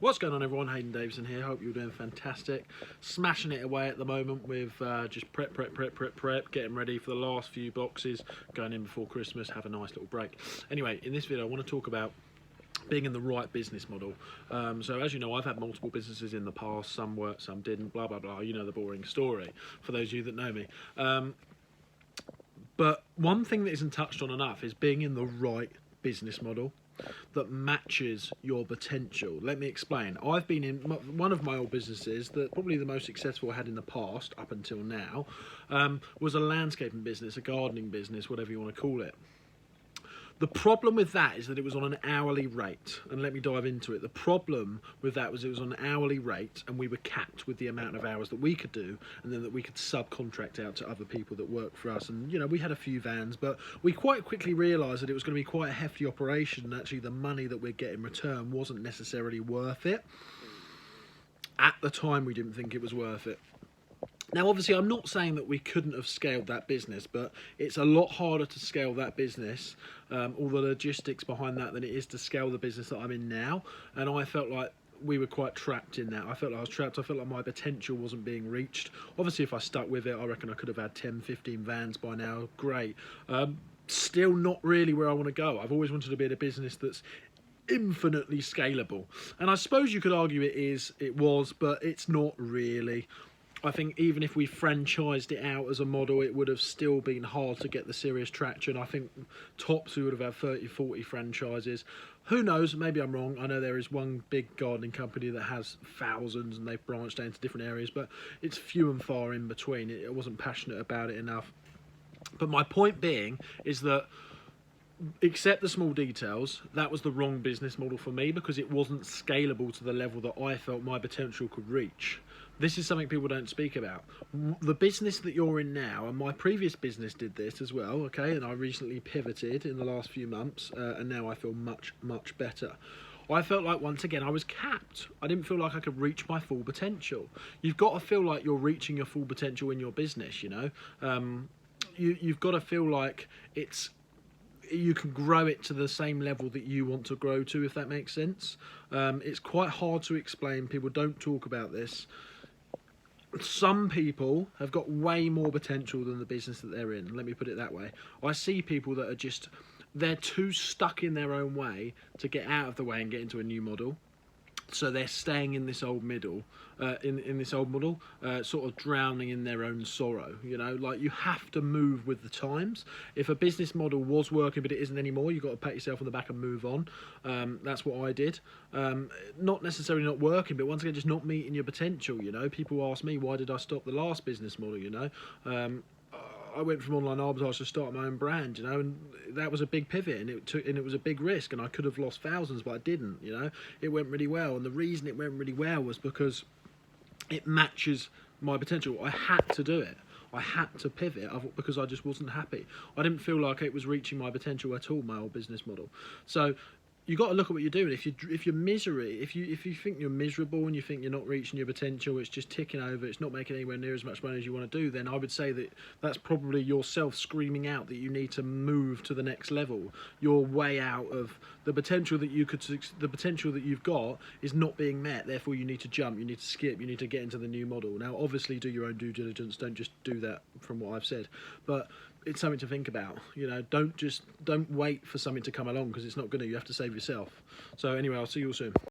What's going on, everyone? Hayden Davison here. Hope you're doing fantastic. Smashing it away at the moment with just prep, getting ready for the last few boxes, going in before Christmas, have a nice little break. Anyway, in this video I want to talk about being in the right business model. So as you know, I've had multiple businesses in the past. Some worked, some didn't, blah, blah, blah. You know the boring story for those of you that know me. But one thing that isn't touched on enough is being in the right business model that matches your potential. Let me explain. I've been in one of my old businesses, that probably the most successful I had in the past up until now, was a landscaping business, a gardening business, whatever you want to call it. The problem with that is that it was on an hourly rate, and let me dive into it. The problem with that was it was on an hourly rate, and we were capped with the amount of hours that we could do, and then that we could subcontract out to other people that work for us. And you know, we had a few vans, but we quite quickly realised that it was going to be quite a hefty operation, and actually the money that we'd get in return wasn't necessarily worth it. At the time, we didn't think it was worth it. Now, obviously, I'm not saying that we couldn't have scaled that business, but it's a lot harder to scale that business, all the logistics behind that, than it is to scale the business that I'm in now. And I felt like we were quite trapped in that. I felt like I was trapped. I felt like my potential wasn't being reached. Obviously, if I stuck with it, I reckon I could have had 10, 15 vans by now. Great. Still not really where I want to go. I've always wanted to be in a business that's infinitely scalable. And I suppose you could argue it was, but it's not really. I think even if we franchised it out as a model, it would have still been hard to get the serious traction. I think tops we would have had 30, 40 franchises. Who knows? Maybe I'm wrong. I know there is one big gardening company that has thousands and they've branched out into different areas, but it's few and far in between. I wasn't passionate about it enough. But my point being is that, except the small details, that was the wrong business model for me, because it wasn't scalable to the level that I felt my potential could reach. This is something people don't speak about. The business that you're in now, and my previous business did this as well, okay, and I recently pivoted in the last few months, and now I feel much, much better. I felt like, once again, I was capped. I didn't feel like I could reach my full potential. You've got to feel like you're reaching your full potential in your business, you know. You've got to feel like you can grow it to the same level that you want to grow to, if that makes sense. It's quite hard to explain. People don't talk about this. Some people have got way more potential than the business that they're in. Let me put it that way. I see people that are they're too stuck in their own way to get out of the way and get into a new model. So they're staying in this old middle, in this old model, sort of drowning in their own sorrow. You know, like, you have to move with the times. If a business model was working but it isn't anymore, you've got to pat yourself on the back and move on. That's what I did. Not necessarily not working, but once again, just not meeting your potential. You know, people ask me, why did I stop the last business model? You know. I went from online arbitrage to start my own brand, you know, and that was a big pivot, and it was a big risk, and I could have lost thousands, but I didn't. You know, it went really well, and the reason it went really well was because it matches my potential. I had to do it. I had to pivot because I just wasn't happy. I didn't feel like it was reaching my potential at all, my old business model. So you got to look at what you're doing. If you think you're miserable and you think you're not reaching your potential, it's just ticking over, it's not making anywhere near as much money as you want to do, then I would say that that's probably yourself screaming out that you need to move to the next level. You're way out of the potential that the potential that you've got is not being met. Therefore, you need to jump, you need to skip, you need to get into the new model. Now, obviously, do your own due diligence. Don't just do that from what I've said, but it's something to think about. You know, don't wait for something to come along, because it's not going to. You have to save yourself. So anyway, I'll see you all soon.